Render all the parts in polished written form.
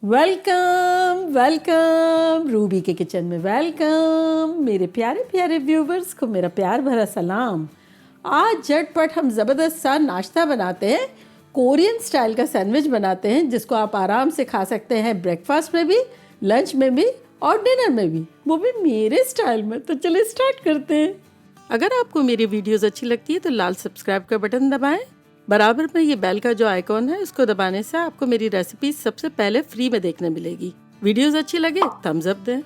Welcome welcome Ruby के kitchen में welcome. मेरे प्यारे प्यारे व्यूवर्स को मेरा प्यार भरा सलाम। आज झटपट हम ज़बरदस्त सा नाश्ता बनाते हैं। कोरियन स्टाइल का सैंडविच बनाते हैं जिसको आप आराम से खा सकते हैं, ब्रेकफास्ट में भी, लंच में भी और डिनर में भी, वो भी मेरे स्टाइल में। तो चलिए स्टार्ट करते हैं। अगर आपको मेरी वीडियोस अच्छी लगती है तो लाल सब्सक्राइब का बटन दबाएं। बराबर में ये बेल का जो आइकॉन है इसको दबाने से आपको मेरी रेसिपी सबसे पहले फ्री में देखने मिलेगी। वीडियोस अच्छी लगे थम्स अप दें।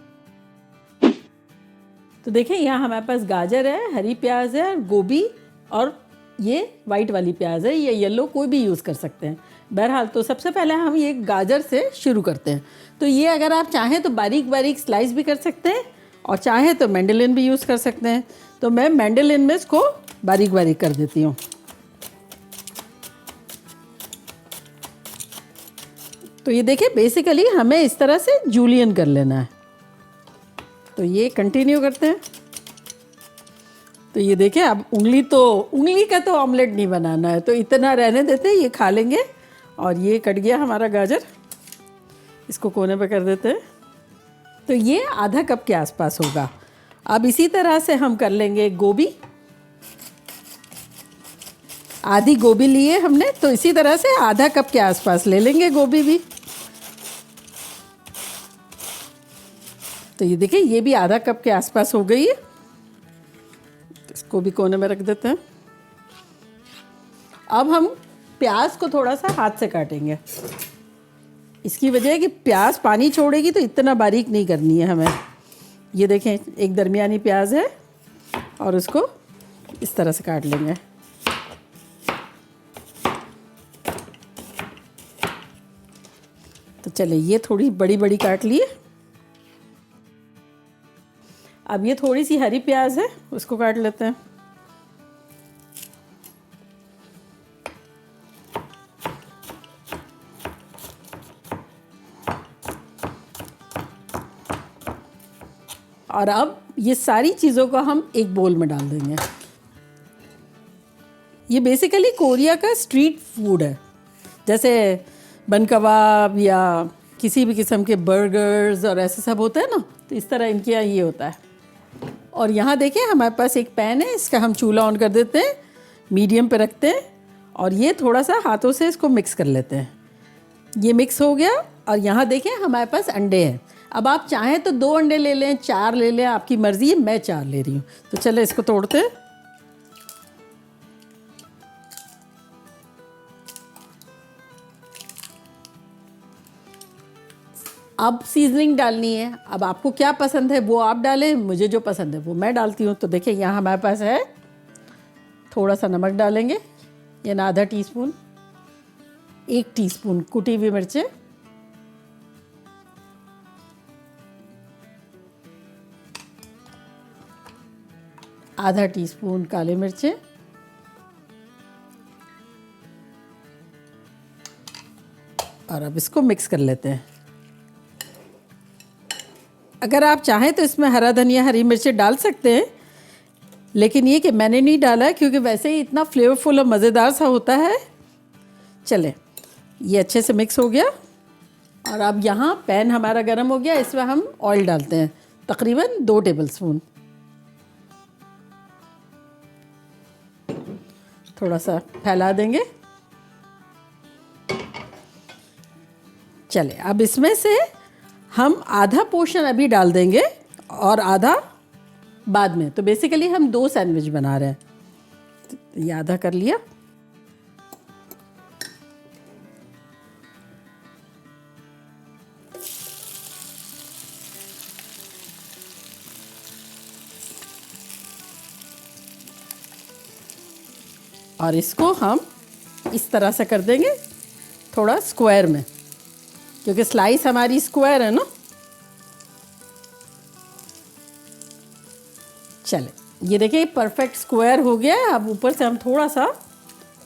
तो देखें, यहाँ हमारे पास गाजर है, हरी प्याज है, गोभी और ये वाइट वाली प्याज है, ये येलो कोई भी यूज़ कर सकते हैं। बहरहाल तो सबसे पहले हम ये गाजर से शुरू करते हैं। तो ये अगर आप चाहें तो बारीक बारीक स्लाइस भी कर सकते हैं और चाहें तो मैंडलिन भी यूज़ कर सकते हैं। तो मैं मैंडलिन में इसको बारीक बारीक कर देती हूँ। तो ये देखिए, बेसिकली हमें इस तरह से जूलियन कर लेना है। तो ये कंटिन्यू करते हैं। तो ये देखिए, अब उंगली का तो ऑमलेट नहीं बनाना है, तो इतना रहने देते हैं, ये खा लेंगे। और ये कट गया हमारा गाजर, इसको कोने पे कर देते हैं। तो ये आधा कप के आसपास होगा। अब इसी तरह से हम कर लेंगे गोभी। आधी गोभी लिए हमने, तो इसी तरह से आधा कप के आसपास ले लेंगे गोभी भी। तो ये देखिए, ये भी आधा कप के आसपास हो गई है। इसको भी कोने में रख देते हैं। अब हम प्याज को थोड़ा सा हाथ से काटेंगे। इसकी वजह है कि प्याज पानी छोड़ेगी, तो इतना बारीक नहीं करनी है हमें। ये देखें, एक दरमियानी प्याज है और उसको इस तरह से काट लेंगे। तो चले, ये थोड़ी बड़ी बड़ी काट लिए। अब ये थोड़ी सी हरी प्याज है, उसको काट लेते हैं। और अब ये सारी चीज़ों को हम एक बोल में डाल देंगे। ये बेसिकली कोरिया का स्ट्रीट फूड है। जैसे बन कबाब या किसी भी किस्म के बर्गर्स और ऐसे सब होते हैं ना, तो इस तरह इनके यहाँ ये होता है। और यहाँ देखिए, हमारे पास एक पैन है, इसका हम चूल्हा ऑन कर देते हैं, मीडियम पे रखते हैं और ये थोड़ा सा हाथों से इसको मिक्स कर लेते हैं। ये मिक्स हो गया। और यहाँ देखिए, हमारे पास अंडे हैं। अब आप चाहें तो 2 अंडे ले लें, 4 ले लें, आपकी मर्ज़ी है। मैं 4 ले रही हूँ। तो चलो इसको तोड़ते हैं। अब सीजनिंग डालनी है। अब आपको क्या पसंद है वो आप डालें, मुझे जो पसंद है वो मैं डालती हूँ। तो देखिए, यहाँ हमारे पास है, थोड़ा सा नमक डालेंगे, यानी आधा टीस्पून, 1 टीस्पून कुटी हुई मिर्चें, आधा टीस्पून काली मिर्चें, और अब इसको मिक्स कर लेते हैं। अगर आप चाहें तो इसमें हरा धनिया, हरी मिर्चें डाल सकते हैं, लेकिन ये कि मैंने नहीं डाला है क्योंकि वैसे ही इतना फ्लेवरफुल और मज़ेदार सा होता है। चले, ये अच्छे से मिक्स हो गया। और अब यहाँ पैन हमारा गर्म हो गया, इसमें हम ऑयल डालते हैं, तकरीबन 2 टेबलस्पून। थोड़ा सा फैला देंगे। चले, अब इसमें से हम आधा पोर्शन अभी डाल देंगे और आधा बाद में। तो बेसिकली हम 2 सैंडविच बना रहे हैं। तो ये आधा कर लिया। और इसको हम इस तरह से कर देंगे, थोड़ा स्क्वायर में, क्योंकि स्लाइस हमारी स्क्वायर है ना। चले, ये देखिए परफेक्ट स्क्वायर हो गया है। अब ऊपर से हम थोड़ा सा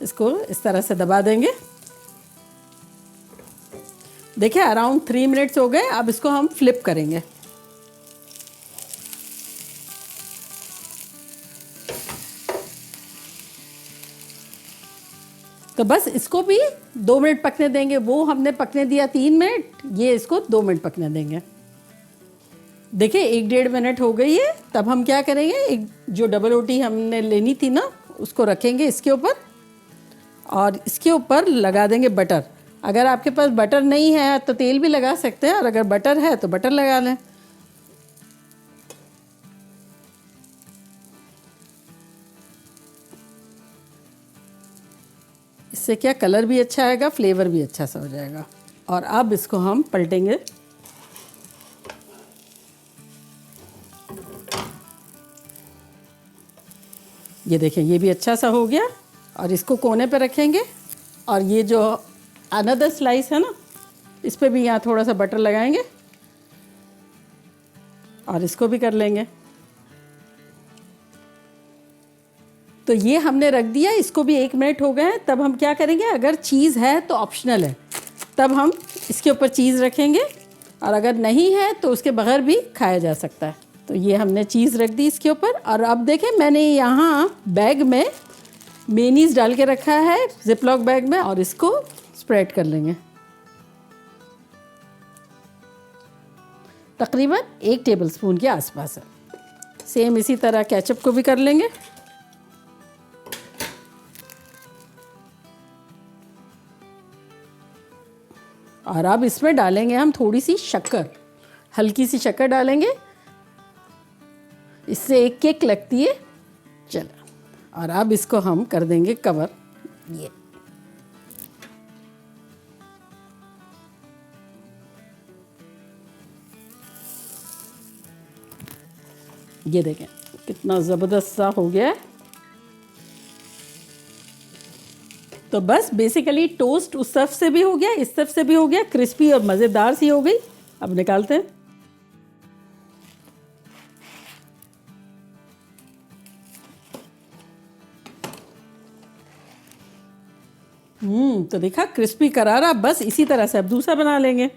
इसको इस तरह से दबा देंगे। देखिए, अराउंड 3 मिनट्स हो गए। अब इसको हम फ्लिप करेंगे। तो बस इसको भी 2 मिनट पकने देंगे। वो हमने पकने दिया 3 मिनट, ये इसको 2 मिनट पकने देंगे। देखिए 1-1.5 मिनट हो गई है। तब हम क्या करेंगे, एक जो डबल रोटी हमने लेनी थी ना, उसको रखेंगे इसके ऊपर और इसके ऊपर लगा देंगे बटर। अगर आपके पास बटर नहीं है तो तेल भी लगा सकते हैं, और अगर बटर है तो बटर लगा लें। इससे क्या कलर भी अच्छा आएगा, फ्लेवर भी अच्छा सा हो जाएगा। और अब इसको हम पलटेंगे। ये देखें, ये भी अच्छा सा हो गया। और इसको कोने पे रखेंगे। और ये जो अनदर स्लाइस है ना, इस पे भी यहाँ थोड़ा सा बटर लगाएंगे और इसको भी कर लेंगे। तो ये हमने रख दिया, इसको भी 1 मिनट हो गए हैं। तब हम क्या करेंगे, अगर चीज़ है तो ऑप्शनल है, तब हम इसके ऊपर चीज़ रखेंगे, और अगर नहीं है तो उसके बगैर भी खाया जा सकता है। तो ये हमने चीज़ रख दी इसके ऊपर। और अब देखें, मैंने यहाँ बैग में मेयोनीज़ डाल के रखा है, जिपलॉक बैग में, और इसको स्प्रेड कर लेंगे। तकरीबन 1 टेबलस्पून के आसपास है। सेम इसी तरह केचप को भी कर लेंगे। और अब इसमें डालेंगे हम थोड़ी सी शक्कर, हल्की सी शक्कर डालेंगे, इससे एक किक लगती है। चलो, और अब इसको हम कर देंगे कवर। ये देखें कितना ज़बरदस्त सा हो गया है। तो बस बेसिकली टोस्ट उस तरफ से भी हो गया, इस तरफ से भी हो गया, क्रिस्पी और मज़ेदार सी हो गई। अब निकालते हैं। तो देखा, क्रिस्पी करारा। बस इसी तरह से अब दूसरा बना लेंगे।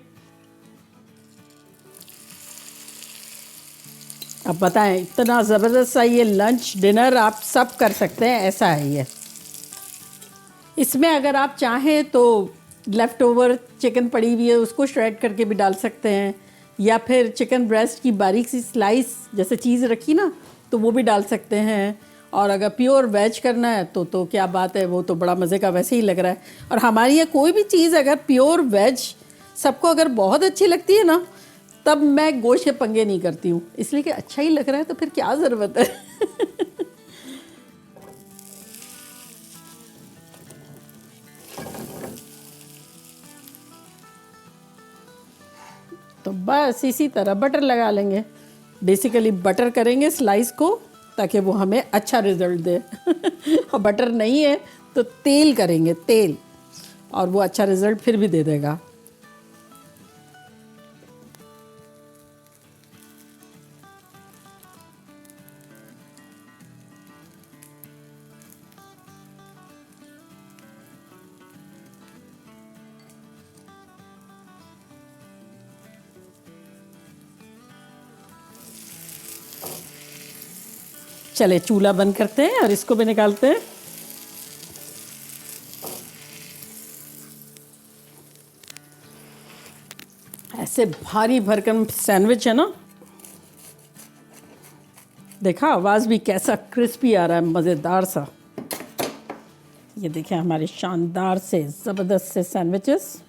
अब बताएं, इतना ज़बरदस्त सा ये लंच डिनर आप सब कर सकते हैं, ऐसा है ये। इसमें अगर आप चाहें तो लेफ़्ट ओवर चिकन पड़ी हुई है, उसको श्रेड करके भी डाल सकते हैं, या फिर चिकन ब्रेस्ट की बारीक सी स्लाइस जैसे चीज़ रखी ना, तो वो भी डाल सकते हैं। और अगर प्योर वेज करना है तो क्या बात है, वो तो बड़ा मज़े का वैसे ही लग रहा है। और हमारी यहाँ कोई भी चीज़ अगर प्योर वेज सबको अगर बहुत अच्छी लगती है ना, तब मैं गोश्त के पंगे नहीं करती हूँ, इसलिए कि अच्छा ही लग रहा है तो फिर क्या ज़रूरत है। तो बस इसी तरह बटर लगा लेंगे। बेसिकली बटर करेंगे स्लाइस को, ताकि वो हमें अच्छा रिजल्ट दे। और बटर नहीं है तो तेल करेंगे, तेल, और वो अच्छा रिजल्ट फिर भी दे देगा। चले चूल्हा बंद करते हैं और इसको भी निकालते हैं। ऐसे भारी भरकम सैंडविच है ना, देखा आवाज़ भी कैसा क्रिस्पी आ रहा है, मज़ेदार सा। ये देखें हमारे शानदार से ज़बरदस्त से सैंडविचेस।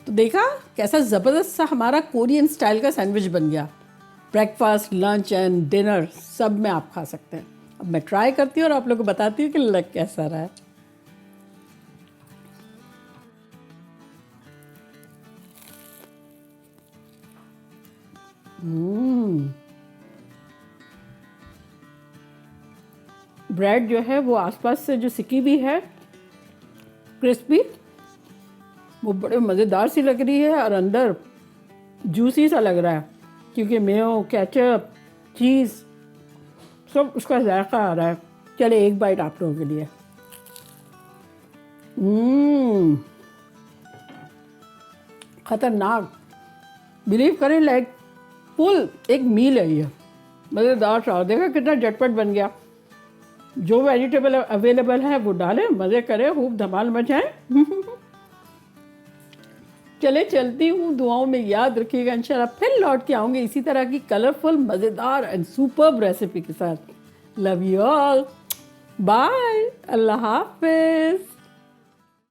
तो देखा कैसा ज़बरदस्त सा हमारा कोरियन स्टाइल का सैंडविच बन गया। ब्रेकफास्ट, लंच एंड डिनर सब में आप खा सकते हैं। अब मैं ट्राई करती हूँ और आप लोगों को बताती हूँ कि लग कैसा रहा है। ब्रेड जो है वो आसपास से जो सिकी भी है, क्रिस्पी, वो बड़े मज़ेदार सी लग रही है, और अंदर जूसी सा लग रहा है, क्योंकि मेयो, केचप, चीज़ सब उसका जायका आ रहा है। चले एक बाइट आप लोगों के लिए। खतरनाक, बिलीव करें, लाइक फुल एक मील है ये, मज़ेदार सा। देखा कितना झटपट बन गया। जो वेजिटेबल अवेलेबल है वो डालें, मज़े करें, खूब धमाल मचाएं। चले चलती हूँ, दुआओं में याद रखिएगा। इंशाल्लाह फिर लौट के आऊँगी इसी तरह की कलरफुल, मज़ेदार एंड सुपर्ब रेसिपी के साथ। लव यू ऑल, बाय, अल्लाह हाफिज़।